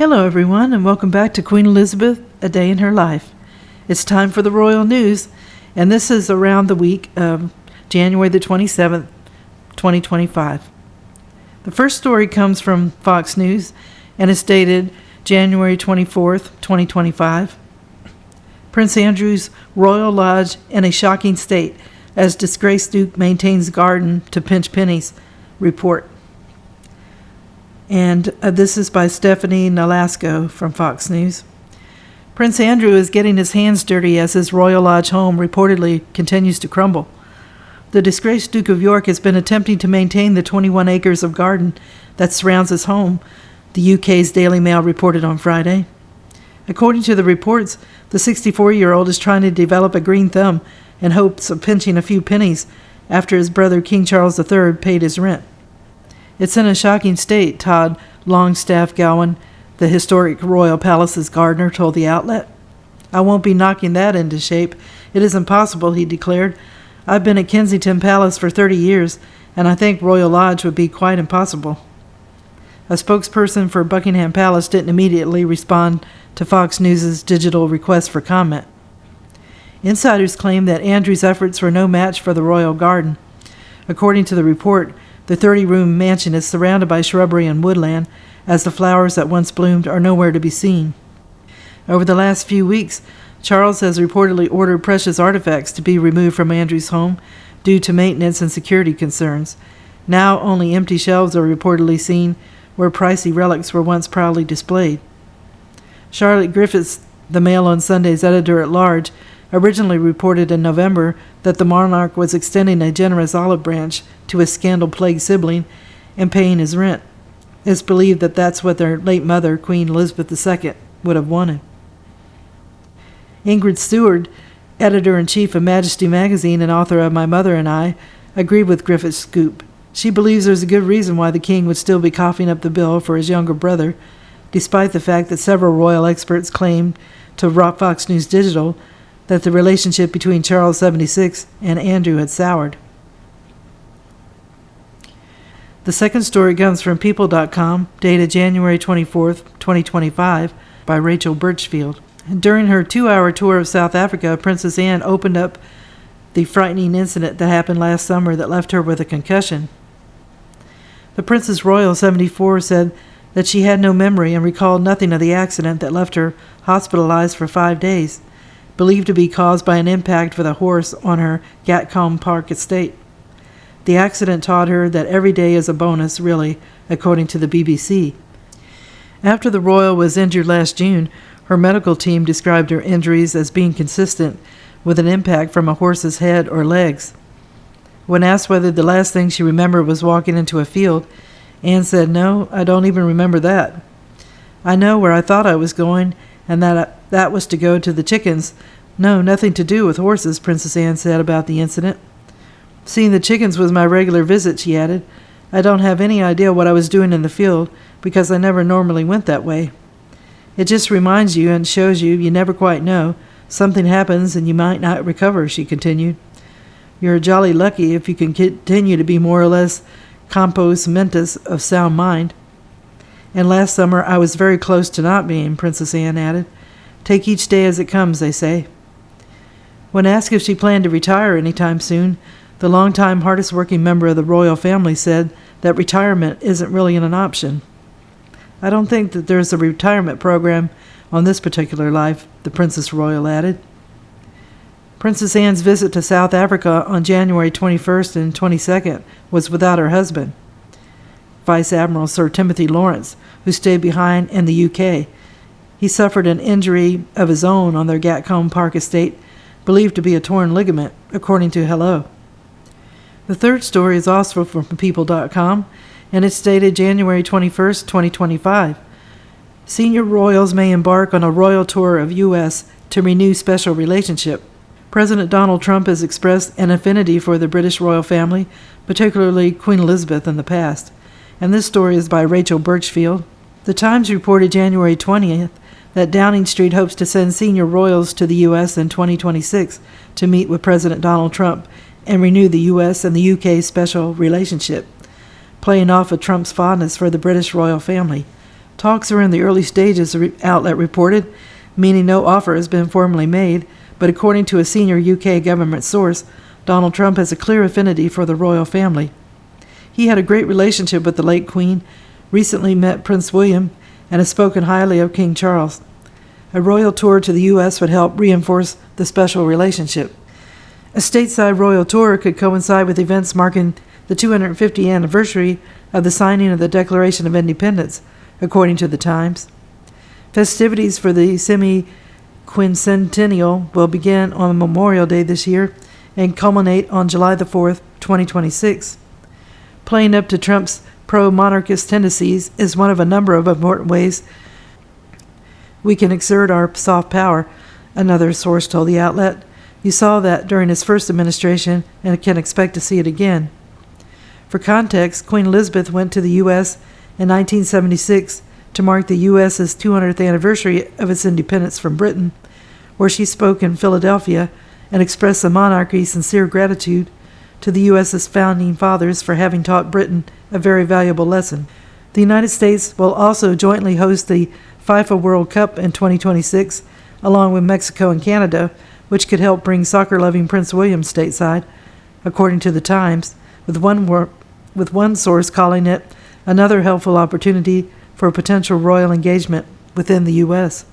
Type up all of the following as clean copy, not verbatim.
Hello everyone, and welcome back to Queen Elizabeth, A Day in Her Life. It's time for the royal news, and this is around the week of January the 27th, 2025. The first story comes from Fox News and is dated January 24th, 2025. Prince Andrew's Royal Lodge in a shocking state as disgraced Duke maintains garden to pinch pennies, report. And this is by Stephanie Nolasco from Fox News. Prince Andrew is getting his hands dirty as his Royal Lodge home reportedly continues to crumble. The disgraced Duke of York has been attempting to maintain the 21 acres of garden that surrounds his home, the UK's Daily Mail reported on Friday. According to the reports, the 64-year-old is trying to develop a green thumb in hopes of pinching a few pennies after his brother King Charles III paid his rent. It's in a shocking state, Todd Longstaff Gowan, the historic Royal Palace's gardener, told the outlet. I won't be knocking that into shape. It isn't possible, he declared. I've been at Kensington Palace for 30 years, and I think Royal Lodge would be quite impossible. A spokesperson for Buckingham Palace didn't immediately respond to Fox News' digital request for comment. Insiders claim that Andrew's efforts were no match for the royal garden. According to the report, the 30-room mansion is surrounded by shrubbery and woodland, as the flowers that once bloomed are nowhere to be seen. Over the last few weeks, Charles has reportedly ordered precious artifacts to be removed from Andrew's home due to maintenance and security concerns. Now only empty shelves are reportedly seen where pricey relics were once proudly displayed. Charlotte Griffiths, the Mail on Sunday's editor-at-large, originally reported in November that the monarch was extending a generous olive branch to his scandal-plagued sibling and paying his rent. It's believed that that's what their late mother, Queen Elizabeth II, would have wanted. Ingrid Stewart, editor-in-chief of Majesty magazine and author of My Mother and I, agreed with Griffith's scoop. She believes there's a good reason why the king would still be coughing up the bill for his younger brother, despite the fact that several royal experts claimed to Fox News Digital that the relationship between Charles 76 and Andrew had soured. The second story comes from People.com, dated January 24th, 2025, by Rachel Birchfield. During her 2-hour tour of South Africa, Princess Anne opened up the frightening incident that happened last summer that left her with a concussion. The Princess Royal 74 said that she had no memory and recalled nothing of the accident that left her hospitalized for 5 days, believed to be caused by an impact with a horse on her Gatcombe Park estate. The accident taught her that every day is a bonus, really, according to the BBC. After the royal was injured last June, her medical team described her injuries as being consistent with an impact from a horse's head or legs. When asked whether the last thing she remembered was walking into a field, Anne said, "No, I don't even remember that. I know where I thought I was going, and that was to go to the chickens. No, nothing to do with horses," Princess Anne said about the incident. "Seeing the chickens was my regular visit," she added. "I don't have any idea what I was doing in the field, because I never normally went that way. It just reminds you and shows you never quite know. Something happens and you might not recover," she continued. "You're jolly lucky if you can continue to be more or less compos mentis of sound mind." "And last summer I was very close to not being," Princess Anne added. "Take each day as it comes, they say." When asked if she planned to retire anytime soon, the longtime hardest-working member of the royal family said that retirement isn't really an option. "I don't think that there's a retirement program on this particular life," the Princess Royal added. Princess Anne's visit to South Africa on January 21st and 22nd was without her husband, Vice Admiral Sir Timothy Lawrence, who stayed behind in the UK. He suffered an injury of his own on their Gatcombe Park estate, believed to be a torn ligament, according to Hello. The third story is also from People.com, and it's dated January 21st, 2025. Senior royals may embark on a royal tour of U.S. to renew special relationship. President Donald Trump has expressed an affinity for the British royal family, particularly Queen Elizabeth in the past. And this story is by Rachel Birchfield. The Times reported January 20th that Downing Street hopes to send senior royals to the U.S. in 2026 to meet with President Donald Trump and renew the U.S. and the U.K. special relationship, playing off of Trump's fondness for the British royal family. Talks are in the early stages, the outlet reported, meaning no offer has been formally made, but according to a senior UK government source, Donald Trump has a clear affinity for the royal family. He had a great relationship with the late Queen, recently met Prince William, and has spoken highly of King Charles. A royal tour to the U.S. would help reinforce the special relationship. A stateside royal tour could coincide with events marking the 250th anniversary of the signing of the Declaration of Independence, according to the Times. Festivities for the semi-quincentennial will begin on Memorial Day this year and culminate on July the 4th, 2026. Playing up to Trump's pro-monarchist tendencies is one of a number of important ways we can exert our soft power, another source told the outlet. You saw that during his first administration and can expect to see it again. For context, Queen Elizabeth went to the U.S. in 1976 to mark the U.S.'s 200th anniversary of its independence from Britain, where she spoke in Philadelphia and expressed the monarchy's sincere gratitude to the U.S.'s founding fathers for having taught Britain a very valuable lesson. The United States will also jointly host the FIFA World Cup in 2026, along with Mexico and Canada, which could help bring soccer-loving Prince William stateside, according to the Times, with one source calling it another helpful opportunity for a potential royal engagement within the U.S.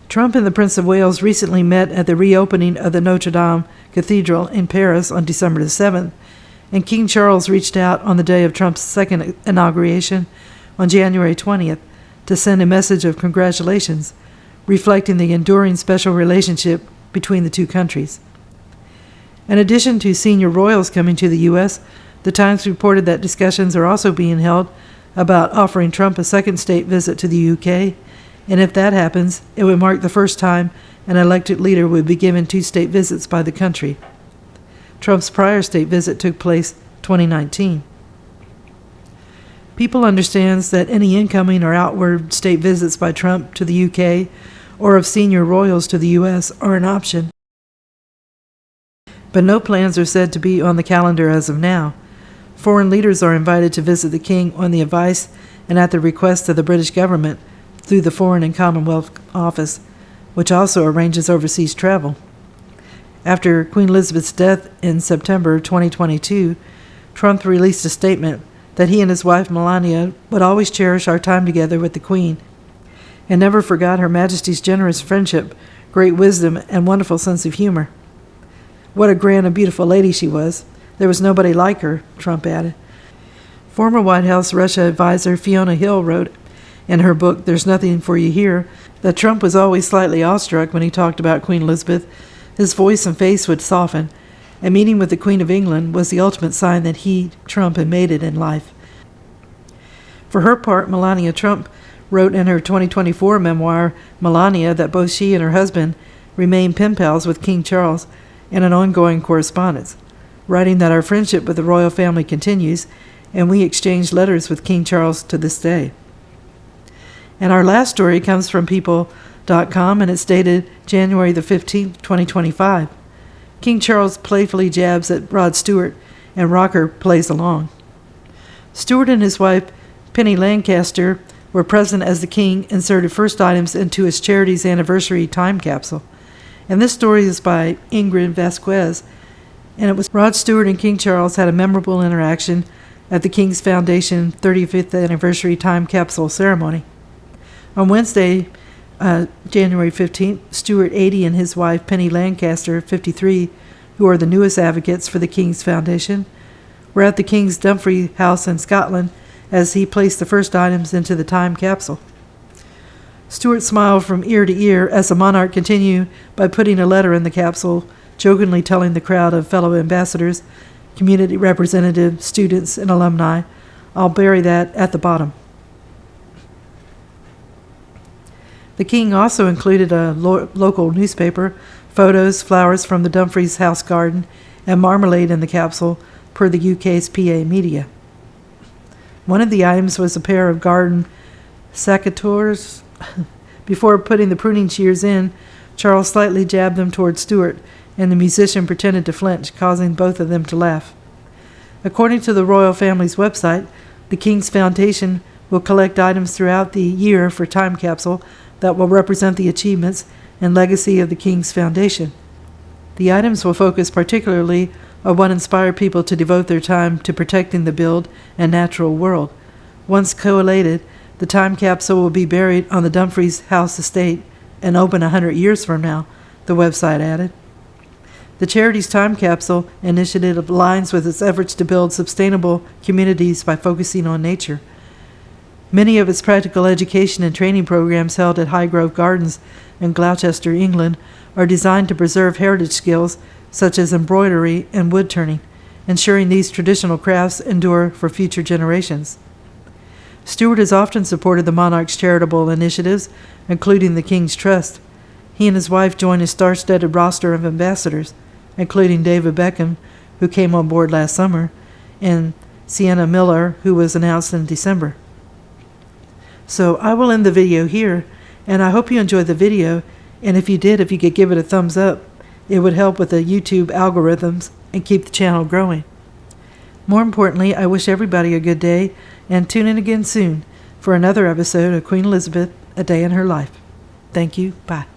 Trump and the Prince of Wales recently met at the reopening of the Notre Dame Cathedral in Paris on December the 7th, and King Charles reached out on the day of Trump's second inauguration on January 20th to send a message of congratulations, reflecting the enduring special relationship between the two countries. In addition to senior royals coming to the U.S., the Times reported that discussions are also being held about offering Trump a second state visit to the U.K., and if that happens, it would mark the first time an elected leader would be given two state visits by the country. Trump's prior state visit took place 2019. People understands that any incoming or outward state visits by Trump to the UK or of senior royals to the US are an option, but no plans are said to be on the calendar as of now. Foreign leaders are invited to visit the king on the advice and at the request of the British government through the Foreign and Commonwealth Office, which also arranges overseas travel. After Queen Elizabeth's death in September 2022, Trump released a statement that he and his wife Melania would always cherish our time together with the Queen and never forgot Her Majesty's generous friendship, great wisdom, and wonderful sense of humor. What a grand and beautiful lady she was. There was nobody like her, Trump added. Former White House Russia advisor Fiona Hill wrote in her book, There's Nothing for You Here, that Trump was always slightly awestruck when he talked about Queen Elizabeth. His voice and face would soften. A meeting with the Queen of England was the ultimate sign that he, Trump, had made it in life. For her part, Melania Trump wrote in her 2024 memoir, Melania, that both she and her husband remain pen pals with King Charles in an ongoing correspondence, writing that our friendship with the royal family continues, and we exchange letters with King Charles to this day. And our last story comes from People.com, and it's dated January the 15th, 2025. King Charles playfully jabs at Rod Stewart, and rocker plays along. Stewart and his wife, Penny Lancaster, were present as the king inserted first items into his charity's anniversary time capsule. And this story is by Ingrid Vasquez, and it was Rod Stewart and King Charles had a memorable interaction at the King's Foundation 35th anniversary time capsule ceremony. On Wednesday, January 15th, Stewart, 80, and his wife, Penny Lancaster, 53, who are the newest advocates for the King's Foundation, were at the King's Dumfries House in Scotland as he placed the first items into the time capsule. Stewart smiled from ear to ear as the monarch continued by putting a letter in the capsule, jokingly telling the crowd of fellow ambassadors, community representatives, students, and alumni, I'll bury that at the bottom. The king also included a local newspaper, photos, flowers from the Dumfries House garden, and marmalade in the capsule, per the UK's PA media. One of the items was a pair of garden secateurs. Before putting the pruning shears in, Charles slightly jabbed them toward Stewart, and the musician pretended to flinch, causing both of them to laugh. According to the royal family's website, the King's Foundation will collect items throughout the year for time capsule that will represent the achievements and legacy of the King's Foundation. The items will focus particularly on what inspired people to devote their time to protecting the build and natural world. Once collated, the time capsule will be buried on the Dumfries House estate and open 100 years from now, the website added. The charity's time capsule initiative aligns with its efforts to build sustainable communities by focusing on nature. Many of its practical education and training programs held at Highgrove Gardens in Gloucester, England, are designed to preserve heritage skills such as embroidery and wood turning, ensuring these traditional crafts endure for future generations. Stewart has often supported the monarch's charitable initiatives, including the King's Trust. He and his wife join a star-studded roster of ambassadors, including David Beckham, who came on board last summer, and Sienna Miller, who was announced in December. So I will end the video here, and I hope you enjoyed the video, and if you did, if you could give it a thumbs up, it would help with the YouTube algorithms and keep the channel growing. More importantly, I wish everybody a good day, and tune in again soon for another episode of Queen Elizabeth, A Day in Her Life. Thank you. Bye.